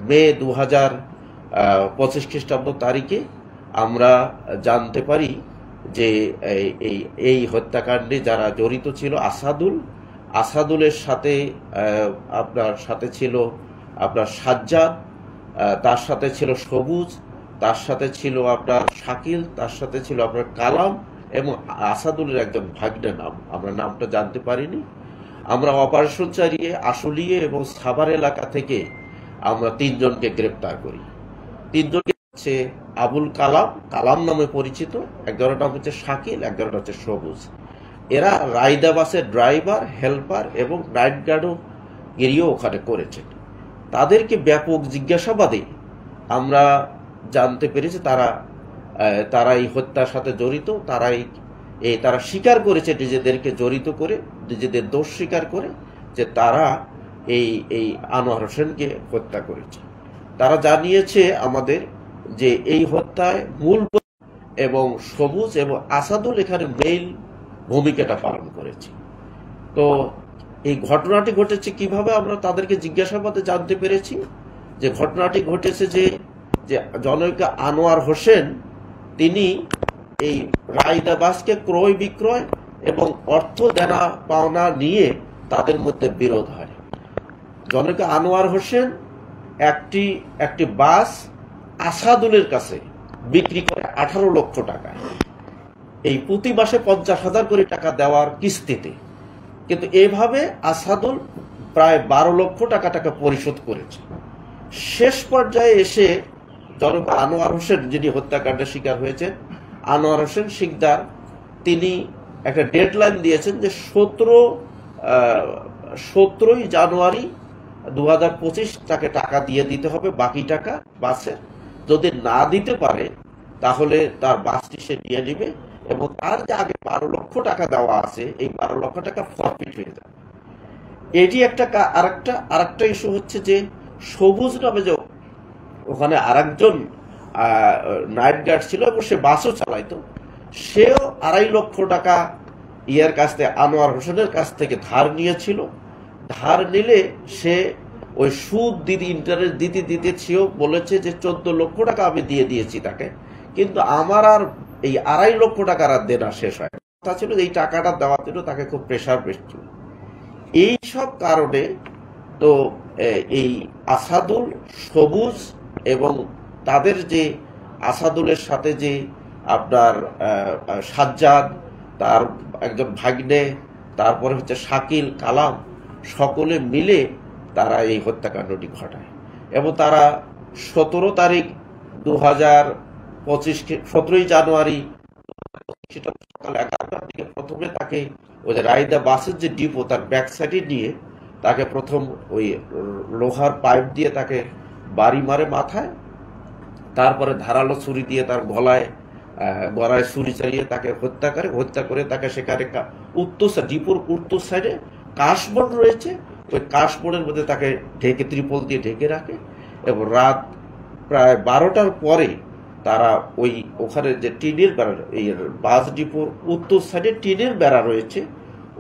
মে 2025 খ্রিস্টাব্দ তারিখে আমরা জানতে পারি যে এই হত্যাকাণ্ডে যারা জড়িত ছিল আসাদুলের সাথে আপনার সাথে ছিল আপনার সাজ্জাদ, তার সাথে ছিল সবুজ, তার সাথে ছিল আপনার শাকিল, তার সাথে ছিল আপনার কালাম এবং আসাদুলের একজন ভাগ্নের নাম, আমরা নামটা জানতে পারিনি। আমরা অপারেশন চালিয়ে আশুলিয়া এবং সাভার এলাকা থেকে আমরা 3 জনকে গ্রেপ্তার করি। 3 জনকে হচ্ছে আবুল কালাম নামে পরিচিত, একজনের নাম হচ্ছে শাকিল, একজনের হচ্ছে সবুজ। এরা রায়দা বাসের ড্রাইভার, হেল্পার এবং নাইট গার্ডও গিরিও ওখানে করেছেন। তাদেরকে ব্যাপক জিজ্ঞাসাবাদে আমরা জানতে পেরেছি তারা এই হত্যার সাথে জড়িত। তারা স্বীকার করেছে নিজেদেরকে জড়িত করে, নিজেদের দোষ স্বীকার করে যে তারা এই আনোয়ার হোসেনকে হত্যা করেছে। তারা জানিয়েছে আমাদের যে এই হত্যায় মূল এবং সবুজ এবং আসাদুল এখানে মেইন ভূমিকাটা পালন করেছে। তো এই ঘটনাটি ঘটেছে কিভাবে আমরা তাদেরকে জিজ্ঞাসাবাদে জানতে পেরেছি যে ঘটনাটি ঘটেছে যে জনৈক আনোয়ার হোসেন তিনি এই রায়দা বাসকে ক্রয় বিক্রয় এবং অর্থ দেনা পাওনা নিয়ে তাদের মধ্যে বিরোধ হয়। জনৈক আনোয়ার হোসেন একটি বাস আসাদুলের কাছে বিক্রি করে 18 লক্ষ টাকা, এই প্রতি মাসে 50,000 করে টাকা দেওয়ার কিস্তিতে। কিন্তু এভাবে আসাদুল প্রায় 12 লক্ষ টাকা পরিশোধ করেছে। শেষ পর্যায়ে এসে জনক আনোয়ার হোসেন, যিনি হত্যাকাণ্ডের শিকার হয়েছে, আনোয়ার হোসেন শিকদার, তিনি একটা ডেডলাইন দিয়েছেন যে 17ই জানুয়ারি 2025 তাকে টাকা দিয়ে দিতে হবে, বাকি টাকা বাসের। যদি না দিতে পারে তাহলে তার বাসটি সে নিয়ে নেবে এবং তার যে আগে 12 লক্ষ টাকা দেওয়া আছে এই 12 লক্ষ টাকা ফরফিট হয়ে যাবে। এটি আরেকটা ইস্যু হচ্ছে যে সবুজ নামে যে ওখানে আরেকজন নাইট গার্ড ছিল এবং সে বাসও চালাইতো, সেও 2.5 লক্ষ টাকা ইয়ার কাছ থেকে আনোয়ার হোসেনের কাছ থেকে ধার নিয়েছিল। ধার নিলে সে ওই সুদ ইন্টারেস্ট দিতে সেও বলেছে যে 14 লক্ষ টাকা আমি দিয়ে দিয়েছি তাকে, কিন্তু আমার আর এই 2.5 লক্ষ টাকার আর দেনা শেষ হয়। কথা ছিল এই টাকাটা দেওয়ার জন্য তাকে খুব প্রেশার পেয়েছিল। এই সব কারণে তো এই আসাদুল, সবুজ এবং তাদের যে আসাদুলের সাথে যে আপনার সাজ্জাদ, তার একজন ভাগ্নে, তারপরে হচ্ছে শাকিল, কালাম, সকলে মিলে তারা এই হত্যাকাণ্ডটি ঘটায় এবং তারা 17 তারিখ 2025 17ই জানুয়ারি সকাল 11টার দিকে প্রথমে তাকে ওই যে রায়দা বাসের যে ডিপো তার ব্যাক সাইডে নিয়ে তাকে প্রথম ওই লোহার পাইপ দিয়ে তাকে বাড়ি মারে মাথায়, তারপরে ধারালো ছুরি দিয়ে তার গলায় ছুরি চালিয়ে তাকে হত্যা করে তাকে সেখানে ডিপোর উত্তর সাইডে কাশবন রয়েছে, ওই কাশবনের মধ্যে তাকে ঢেকে ত্রিপল দিয়ে ঢেকে রাখে এবং রাত প্রায় 12টার পরে তারা ওখানে যে টিনের বেড়া, এই বাস ডিপোর উত্তর সাইডে টিনের বেড়া রয়েছে,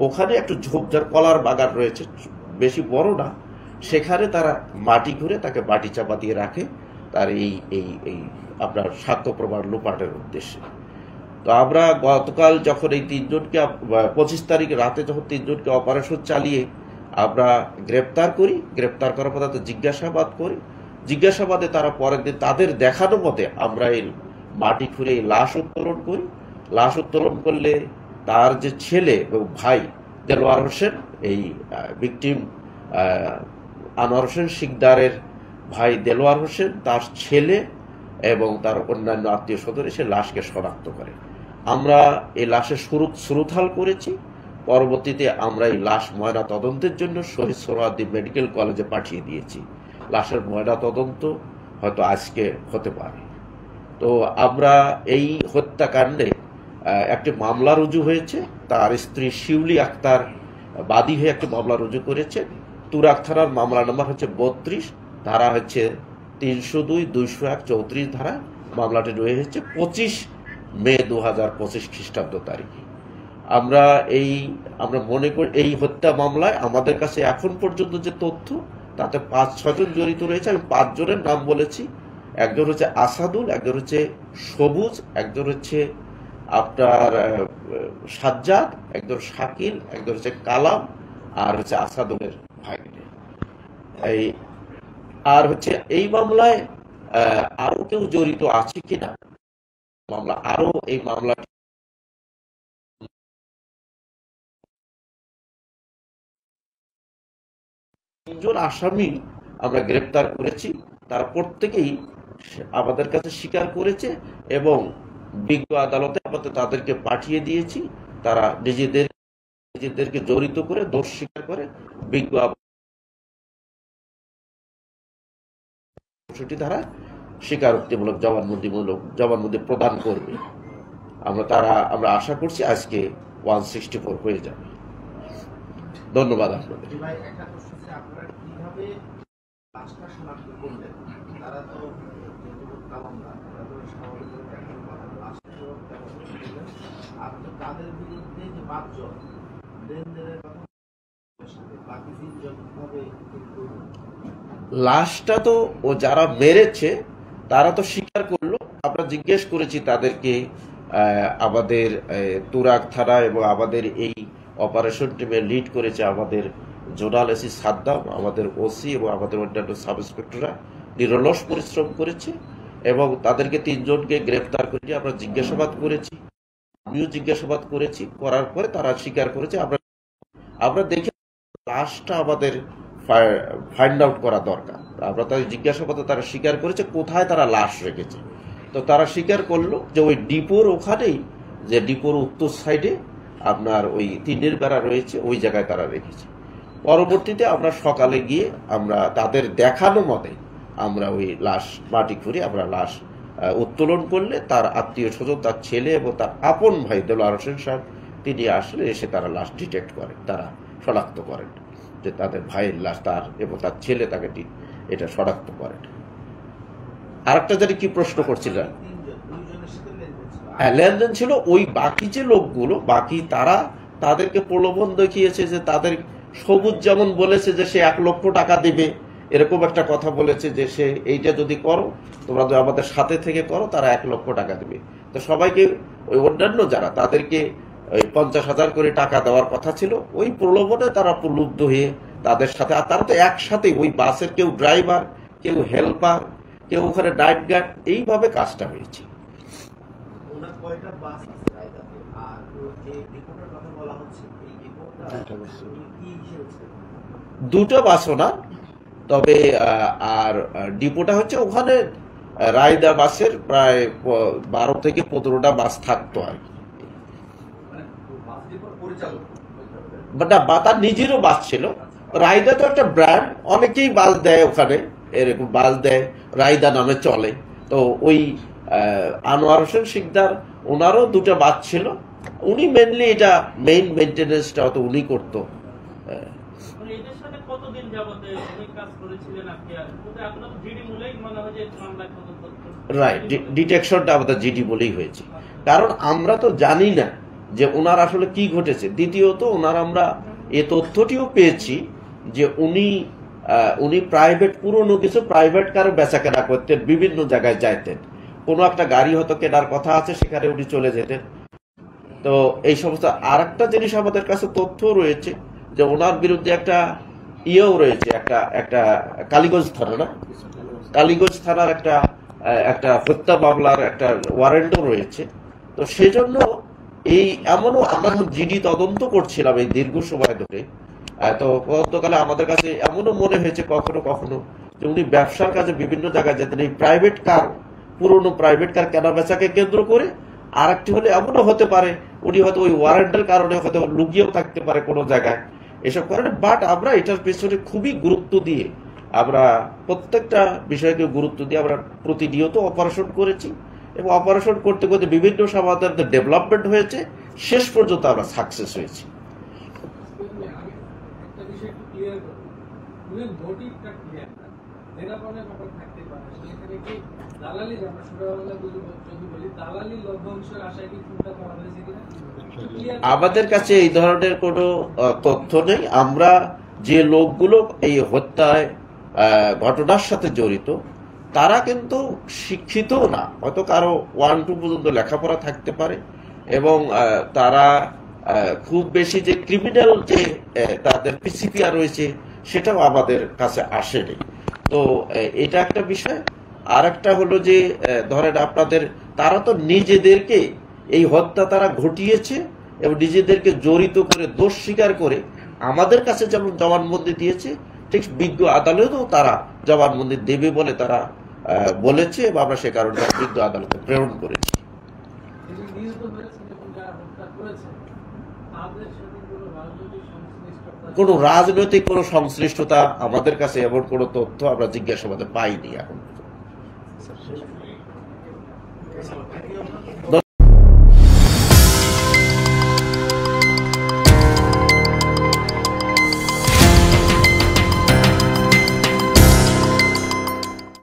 ওখানে একটু ঝোপঝাড় কলার বাগান রয়েছে, বেশি বড় না, সেখানে তারা মাটি ঘুরে তাকে মাটি চাপা দিয়ে রাখে তার এই আপনার সাক্ষ্য প্রমাণ লোপাটের উদ্দেশ্যে। তো আমরা গতকাল যখন এই 3 জনকে 25 তারিখ রাতে যখন 3 জনকে অপারেশন চালিয়ে আমরা গ্রেপ্তার করার পর তাদের জিজ্ঞাসাবাদে তারা পরের দিন তাদের দেখানো মতে আমরা এই মাটি খুঁড়ে এই লাশ উত্তোলন করি। লাশ উত্তোলন করলে তার যে ছেলে এবং ভাই দেলোয়ার হোসেন, এই ভিকটিম আনোয়ার হোসেন শিকদারের ভাই দেলোয়ার হোসেন, তার ছেলে এবং তার অন্যান্য আত্মীয় স্বজন এসে লাশকে শনাক্ত করে। আমরা এই লাশের সুরুথাল করেছি। পরবর্তীতে আমরা এই লাশ ময়না তদন্তের জন্য শহীদ সোহরাওয়ার্দী মেডিকেল কলেজে পাঠিয়ে দিয়েছি। লাশের ময়না তদন্ত হয়তো আজকে হতে পারে। তো আমরা এই হত্যাকাণ্ডে একটি মামলা রুজু হয়েছে, তার স্ত্রী শিউলি আক্তার বাদী হয়ে একটি মামলা রুজু করেছে। তুরাগ থানার মামলা নাম্বার হচ্ছে 32, ধারা হচ্ছে 302, 201, 34 ধারায় মামলাটি রয়েছে 25 মে 2025 খ্রিস্টাব্দ তারিখে। আমরা মনে করি এই হত্যা মামলায় আমাদের কাছে এখন পর্যন্ত যে তথ্য তাতে 5-6 জন জড়িত রয়েছে। আমি 5 জনের নাম বলেছি। একজন হচ্ছে আসাদুল, একজন হচ্ছে সবুজ, একজন হচ্ছে আপনার সাজ্জাদ, একজন শাকিল, একজন হচ্ছে কালাম, আর হচ্ছে আসাদুলের ভাগ্নে। এই আর হচ্ছে এই মামলায় আরো কেউ জড়িত আছে কিনা, মামলা আরো এই মামলা তিনজন আসামি আমরা গ্রেপ্তার করেছি। তারা প্রত্যেকেই আমাদের কাছে স্বীকার করেছে এবং বিজ্ঞ আদালতে আমাদের তাদেরকে পাঠিয়ে দিয়েছি। তারা নিজেদেরকে জড়িত করে দোষ স্বীকার করে বিজ্ঞ ধারা স্বীকারোক্তিমূলক জবানবন্দি প্রদান করবে। আমরা আশা করছি আজকে 164 হয়ে যাবে। ধন্যবাদ আপনাদের। লাশটা তো ও যারা মেরেছে তারা তো স্বীকার করলো। আমরা জিজ্ঞেস করেছি তাদেরকে, আমাদের তুরাগ থানা এবং আমাদের এই অপারেশন টিমে লিড করেছে আমাদের জোনাল এসি সাদ্দাম, আমাদের ওসি এবং আমাদের অন্যান্য সাব ইন্সপেক্টররা নিরলস পরিশ্রম করেছে এবং তাদেরকে 3 জনকে গ্রেফতার করে আমরা জিজ্ঞাসাবাদ করেছি। আমিও জিজ্ঞাসাবাদ করেছি, করার পরে তারা স্বীকার করেছে। আমরা দেখে লাশটা আমাদের ফাইন্ড আউট করা দরকার। আমরা তাদের জিজ্ঞাসাবাদে তারা স্বীকার করেছে কোথায় তারা লাশ রেখেছে। তো তারা স্বীকার করলো যে ওই ডিপোর ওখানেই, যে ডিপোর উত্তর সাইডে আপনার ওই 3 বেড়া রয়েছে, ওই জায়গায় তারা রেখেছে। পরবর্তীতে আমরা সকালে গিয়ে আমরা তাদের দেখানো মতে আমরা ওই লাশ মাটি করে আমরা লাশ উত্তোলন করলে তার আত্মীয় স্বজন, তার ছেলে এবং তার আপন ভাই দেলোয়ার হোসেন সাহেব তিনি আসলে এসে তারা লাশ ডিটেক্ট করেন, তারা শনাক্ত করেন যে তাদের ভাইয়ের লাশ, তার এবং তার ছেলে তাকে এটা শনাক্ত করেন। আরেকটা জানি কি প্রশ্ন করছিলেন? হ্যাঁ, লেনদেন ছিল। ওই বাকি যে লোকগুলো বাকি তাদেরকে প্রলোভন দেখিয়েছে যে তাদের সবুজ যেমন বলেছে যে সে 1 লক্ষ টাকা দিবে, এরকম একটা কথা বলেছে যে সে এইটা যদি করো, তোমরা যদি আমাদের সাথে থেকে করো, তারা 1 লক্ষ টাকা দিবে। তো সবাইকে ওই অন্যান্য যারা তাদেরকে ওই 50,000 করে টাকা দেওয়ার কথা ছিল, ওই প্রলোভনে তারা প্রলুব্ধ হয়ে তাদের সাথে, আর তারা তো একসাথে ওই বাসের কেউ ড্রাইভার, কেউ হেল্পার, কেউ ওখানে নাইট গার্ড, এইভাবে কাজটা হয়েছে। দুটো বাসও না, তবে আর ডিপোটা হচ্ছে ওখানে রায়দা বাসের প্রায় 12 থেকে 15টা বাস থাকতো আর কি। তার নিজেরও বাস ছিল। রায়দা তো একটা ব্র্যান্ড, অনেকেই বাস দেয় ওখানে, এরকম বাস দেয়, রায়দা নামে চলে। তো ওই আনোয়ার হোসেন শিকদার, ওনারও 2টা বাস ছিল। উনি মেনলি এটা মেইন মেইনটেনেন্সটা তো উনি করতো। রাইট, ডিটেকশনটা আমাদের জিডি বলেই হয়েছে, কারণ আমরা তো জানি না যে ওনার আসলে কি ঘটেছে। দ্বিতীয়ত আমরা এই তথ্যটিও পেয়েছি যে উনি প্রাইভেট, পুরনো কিছু প্রাইভেট কার বেচা কেনা করতেন, বিভিন্ন জায়গায় যাইতেন, কোনো একটা গাড়ি হয়তো কেনার কথা আছে, সেখানে উনি চলে যেতেন। তো এই সমস্ত। আর একটা জিনিস আমাদের কাছে তথ্য রয়েছে যে ওনার বিরুদ্ধে একটা ইয়েও রয়েছে, একটা কালীগঞ্জ থানা, না কালীগঞ্জ থানার একটা হত্যা মামলার একটা ওয়ারেন্টও রয়েছে। তো সেজন্য এমনও আমরা জিডি তদন্ত করছিলাম এই দীর্ঘ সময় ধরে। তো গতকালে আমাদের কাছে এমনও মনে হয়েছে কখনো কখনো যে উনি ব্যবসার কাজে বিভিন্ন জায়গায় যেতেন, এই প্রাইভেট কার, পুরনো প্রাইভেট কার কেনা বেচাকে কেন্দ্র করে। আর একটি হলে এমনও হতে পারে উনি হয়তো ওই ওয়ারেন্টের কারণে হয়তো লুকিয়েও থাকতে পারে কোনো জায়গায়, এসব কারণে। বাট আমরা এটার পেছনে খুবই গুরুত্ব দিয়ে, আমরা প্রত্যেকটা বিষয়কে গুরুত্ব দিয়ে আমরা প্রতিনিয়ত অপারেশন করেছি এবং অপারেশন করতে করতে বিভিন্ন সমাধান ডেভেলপমেন্ট হয়েছে, শেষ পর্যন্ত আমরা সাকসেস হয়েছি। আমাদের কাছে এই ধরনের কোনো তথ্য নেই। আমরা যে লোকগুলো এই হত্যায় ঘটনার সাথে জড়িত, তারা কিন্তু শিক্ষিত না, হয়তো কারো 1-2 পর্যন্ত লেখাপড়া থাকতে পারে, এবং তারা খুব বেশি যে ক্রিমিনাল যে তাদের পিসিপিআর রয়েছে সেটাও আমাদের কাছে আসেনি। তো এটা একটা বিষয়। আর একটা হলো যে ধরেন আপনাদের, তারা তো নিজেদেরকে এই হত্যা তারা ঘটিয়েছে এবং নিজেদেরকে জড়িত করে দোষ স্বীকার করে আমাদের কাছে যেমন জবানবন্দি দিয়েছে, ঠিক বিজ্ঞ আদালতেও তারা জবানবন্দি দেবে বলে তারা বলেছে, এবং আমরা সে কারণে বিজ্ঞ আদালতে প্রেরণ করেছি। কোন রাজনৈতিক কোন সংশ্লিষ্টতা আমাদের কাছে এমন কোন তথ্য আমরা জিজ্ঞাসাবাদে পাইনি এখন।